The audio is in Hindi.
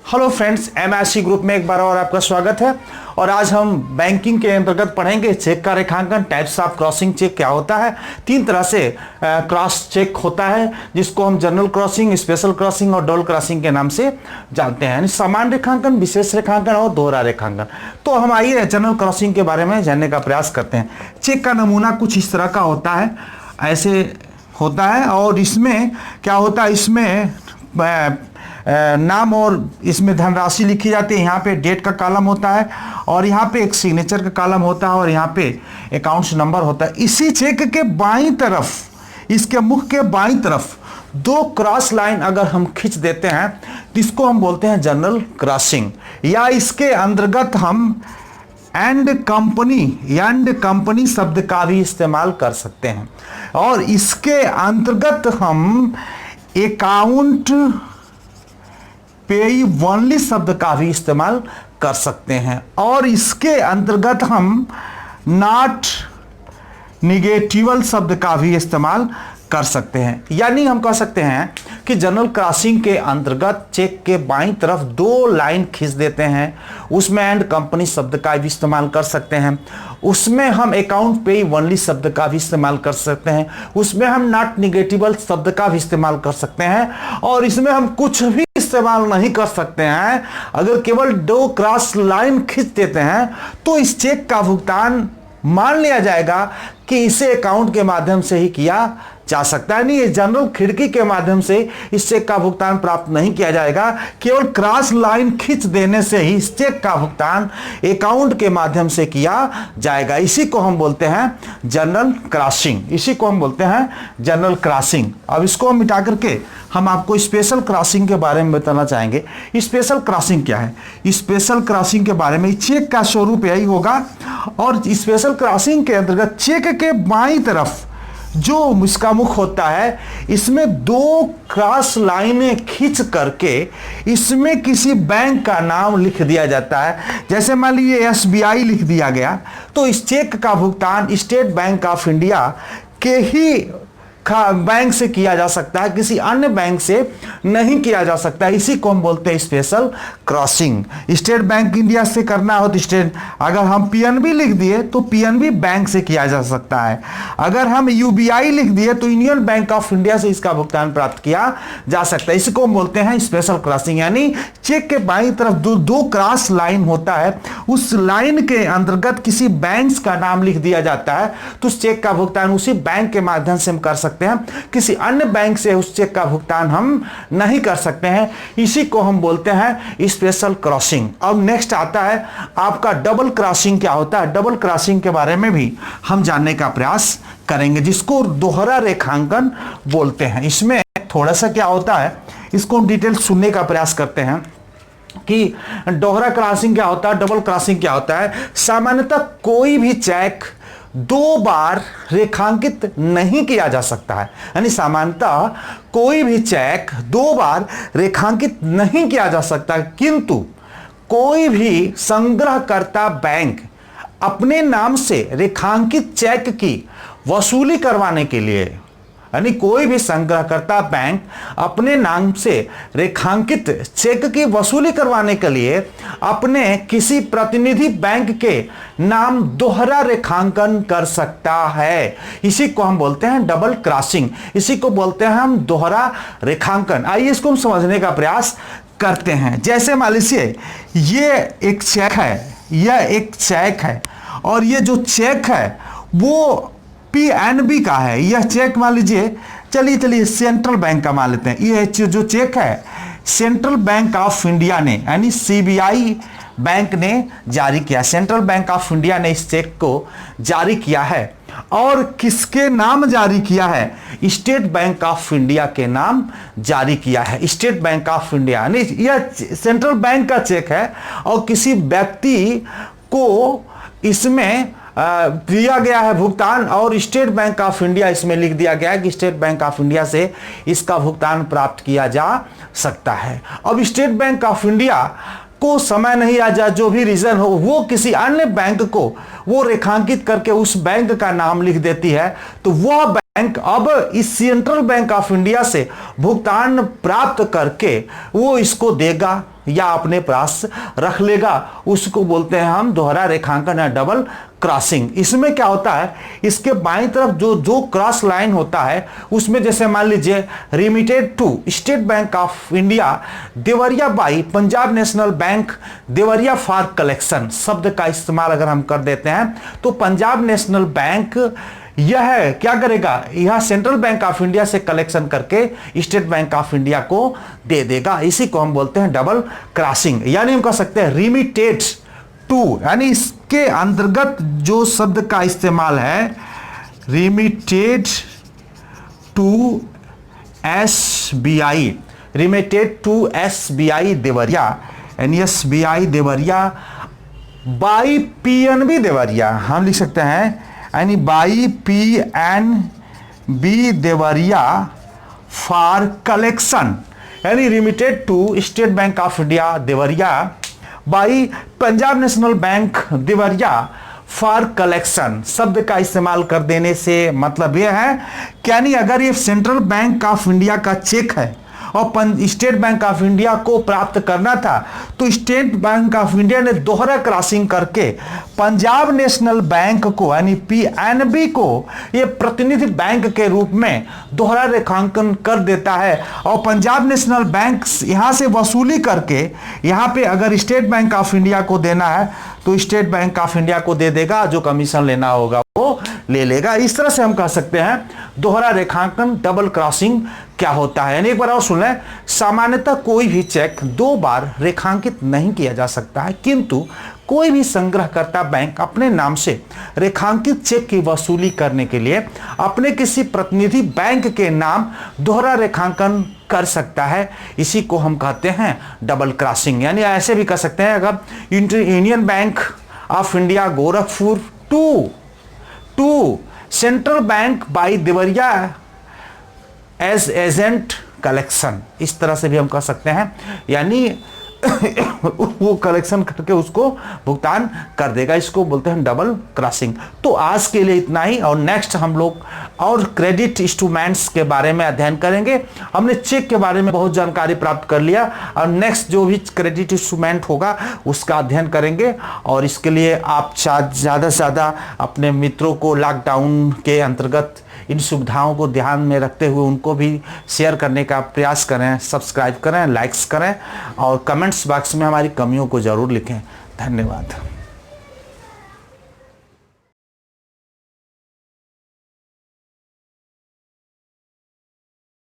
हेलो फ्रेंड्स, एमएससी ग्रुप में एक बार और आपका स्वागत है। और आज हम बैंकिंग के अंतर्गत पढ़ेंगे चेक का रेखांकन, टाइप्स ऑफ क्रॉसिंग चेक क्या होता है। तीन तरह से क्रॉस चेक होता है, जिसको हम जनरल क्रॉसिंग, स्पेशल क्रॉसिंग और डबल क्रॉसिंग के नाम से जानते हैं, यानी समान रेखांकन, विशेष रेखांकन और दोहरा रेखांकन। तो हम आइए जनरल क्रॉसिंग के बारे में जानने का प्रयास करते हैं। चेक का नमूना कुछ इस तरह का होता है, ऐसे होता है। और इसमें क्या होता है, इसमें नाम और इसमें धनराशि लिखी जाती है। यहाँ पे डेट का कॉलम होता है और यहाँ पे एक सिग्नेचर का कॉलम होता है और यहाँ पे अकाउंट्स नंबर होता है। इसी चेक के बाईं तरफ, इसके मुख के बाईं तरफ दो क्रॉस लाइन अगर हम खींच देते हैं तो इसको हम बोलते हैं जनरल क्रॉसिंग, या इसके अंतर्गत हम एंड कंपनी शब्द का भी इस्तेमाल कर सकते हैं। और इसके अंतर्गत हम अकाउंट पेई ओनली शब्द का भी इस्तेमाल कर सकते हैं। और इसके अंतर्गत हम नॉट निगेटिवल शब्द का भी इस्तेमाल कर सकते हैं। यानी हम कह सकते हैं कि जनरल क्रॉसिंग के अंतर्गत चेक के बाईं तरफ दो लाइन खींच देते हैं, उसमें एंड कंपनी शब्द का भी इस्तेमाल कर सकते हैं, उसमें हम अकाउंट पे ओनली शब्द का भी इस्तेमाल कर सकते हैं, उसमें हम नॉट निगेटिवल शब्द का भी इस्तेमाल कर सकते हैं, और इसमें हम कुछ भी इस्तेमाल नहीं कर सकते हैं। अगर केवल दो क्रॉस लाइन खींच देते हैं तो इस चेक का भुगतान मान लिया जाएगा कि इसे अकाउंट के माध्यम से ही किया जा सकता है। नहीं, जनरल खिड़की के माध्यम से इस चेक का भुगतान प्राप्त नहीं किया जाएगा। केवल क्रॉस लाइन खींच देने से ही इस चेक का भुगतान अकाउंट के माध्यम से किया जाएगा। इसी को हम बोलते हैं जनरल क्रॉसिंग, इसी को हम बोलते हैं जनरल क्रॉसिंग। अब इसको हम मिटा करके हम आपको स्पेशल क्रॉसिंग के बारे में बताना चाहेंगे। स्पेशल क्रॉसिंग क्या है? स्पेशल क्रॉसिंग के बारे में चेक का स्वरूप यही होगा। और स्पेशल क्रॉसिंग के अंतर्गत चेक के बाईं तरफ जो इसका मुख होता है, इसमें दो क्रॉस लाइनें खींच करके इसमें किसी बैंक का नाम लिख दिया जाता है। जैसे मान लीजिए एसबीआई लिख दिया गया, तो इस चेक का भुगतान स्टेट बैंक ऑफ इंडिया के ही बैंक से किया जा सकता है, किसी अन्य बैंक से नहीं किया जा सकता। इसी को हम बोलते हैं special crossing. State bank India से करना हो तो स्टेट, अगर हम पीएनबी लिख दिए तो पीएनबी बैंक से किया जा सकता है। अगर हम यूबीआई लिख दिए तो यूनियन बैंक ऑफ इंडिया से इसका भुगतान प्राप्त किया जा सकता है। इसी को हम बोलते हैं स्पेशल क्रॉसिंग। यानी चेक के बाईं तरफ दो क्रॉस लाइन होता है, उस लाइन के अंतर्गत किसी बैंक का नाम लिख दिया जाता है, तो उस चेक का भुगतान उसी बैंक के माध्यम से हम कर सकते हैं, किसी अन्य बैंक से उस चेक का भुगतान हम नहीं कर सकते हैं। इसी को हम बोलते हैं स्पेशल क्रॉसिंग। अब नेक्स्ट आता है आपका डबल क्रॉसिंग। क्या होता है? डबल क्रॉसिंग के बारे में भी हम जानने का प्रयास करेंगे, जिसको दोहरा रेखांकन बोलते हैं। इसमें थोड़ा सा क्या होता है, इसको हम डिटेल सुनने का प्रयास करते हैं कि दोहरा क्रॉसिंग क्या होता है, डबल क्रॉसिंग क्या होता है। सामान्यतः कोई भी चेक दो बार रेखांकित नहीं किया जा सकता है, यानी सामान्यतः कोई भी चेक दो बार रेखांकित नहीं किया जा सकता, किंतु कोई भी संग्रहकर्ता बैंक अपने नाम से रेखांकित चेक की वसूली करवाने के लिए, यानी कोई भी संग्रहकर्ता बैंक अपने नाम से रेखांकित चेक की वसूली करवाने के लिए अपने किसी प्रतिनिधि बैंक के नाम दोहरा रेखांकन कर सकता है। इसी को हम बोलते हैं डबल क्रॉसिंग, इसी को बोलते हैं हम दोहरा रेखांकन। आइए इसको हम समझने का प्रयास करते हैं। जैसे मान लीजिए ये एक चेक है, यह एक चेक है, और ये जो चेक है वो पीएनबी का है। यह चेक मान लीजिए, चलिए सेंट्रल बैंक का मान लेते हैं। यह जो चेक है सेंट्रल बैंक ऑफ इंडिया ने, यानी सीबीआई बैंक ने जारी किया। सेंट्रल बैंक ऑफ इंडिया ने इस चेक को जारी किया है, और किसके नाम जारी किया है? स्टेट बैंक ऑफ इंडिया के नाम जारी किया है। स्टेट बैंक ऑफ इंडिया, यानी यह सेंट्रल बैंक का चेक है और किसी व्यक्ति को इसमें दिया गया है भुगतान, और स्टेट बैंक ऑफ इंडिया इसमें लिख दिया गया है कि स्टेट बैंक ऑफ इंडिया से इसका भुगतान प्राप्त किया जा सकता है। अब स्टेट बैंक ऑफ इंडिया को समय नहीं आ जा, जो भी रीजन हो, वो किसी अन्य बैंक को वो रेखांकित करके उस बैंक का नाम लिख देती है, तो वह बैंक अब इस सेंट्रल बैंक ऑफ इंडिया से भुगतान प्राप्त करके वो इसको देगा या अपने पास रख लेगा, उसको बोलते हैं हम दोहरा रेखांकन या डबल क्रॉसिंग। इसमें क्या होता है, इसके बाईं तरफ जो जो क्रॉस लाइन होता है उसमें जैसे मान लीजिए remitted to State Bank of India Deoria by Punjab National Bank Deoria for collection शब्द का इस्तेमाल अगर हम कर देते हैं तो पंजाब नेशनल बैंक यह क्या करेगा, यह सेंट्रल बैंक ऑफ इंडिया से कलेक्शन करके स्टेट बैंक ऑफ इंडिया को दे देगा। इसी को हम बोलते हैं डबल क्रॉसिंग, यानी हम कह सकते हैं रिमिटेड टू, यानी इसके अंतर्गत जो शब्द का इस्तेमाल है remitted to SBI, remitted to SBI Deoria, यानी SBI Deoria by PNB Deoria हम लिख सकते हैं, यानी by PNB Deoria for collection, यानी remitted to State Bank of India Deoria by Punjab National Bank Deoria for collection शब्द का इस्तेमाल कर देने से मतलब यह है कि यानी अगर ये सेंट्रल बैंक ऑफ इंडिया का चेक है और स्टेट बैंक ऑफ इंडिया को प्राप्त करना था तो स्टेट बैंक ऑफ इंडिया ने दोहरा क्रॉसिंग करके पंजाब नेशनल बैंक को यानी पीएनबी को ये प्रतिनिधि बैंक के रूप में दोहरा रेखांकन कर देता है और पंजाब नेशनल बैंक यहां से वसूली करके यहां पे अगर स्टेट बैंक ऑफ इंडिया को देना है तो स्टेट बैंक ऑफ इंडिया को दे देगा, जो कमीशन लेना होगा वो ले लेगा। इस तरह से हम कह सकते हैं दोहरा रेखांकन डबल क्रॉसिंग क्या होता है। यानी एक बार और सुन लें, सामान्यतः कोई भी चेक दो बार रेखांकित नहीं किया जा सकता है, किंतु कोई भी संग्रहकर्ता बैंक अपने नाम से रेखांकित चेक की वसूली करने के लिए अपने किसी प्रतिनिधि बैंक के नाम दोहरा रेखांकन कर सकता है। इसी को हम कहते हैं डबल क्रॉसिंग। यानी ऐसे भी कह सकते हैं, अगर Union Bank of India Gorakhpur to Central Bank by Deoria as agent collection, इस तरह से भी हम कह सकते हैं, यानी वो कलेक्शन करके उसको भुगतान कर देगा। इसको बोलते हैं डबल क्रॉसिंग। तो आज के लिए इतना ही, और नेक्स्ट हम लोग और क्रेडिट इंस्ट्रूमेंट्स के बारे में अध्ययन करेंगे। हमने चेक के बारे में बहुत जानकारी प्राप्त कर लिया और नेक्स्ट जो भी क्रेडिट इंस्ट्रूमेंट होगा उसका अध्ययन करेंगे। और इसके लिए आप ज़्यादा से ज़्यादा अपने मित्रों को लॉकडाउन के अंतर्गत इन सुविधाओं को ध्यान में रखते हुए उनको भी शेयर करने का प्रयास करें, सब्सक्राइब करें, लाइक्स करें और कमेंट्स बॉक्स में हमारी कमियों को ज़रूर लिखें। धन्यवाद।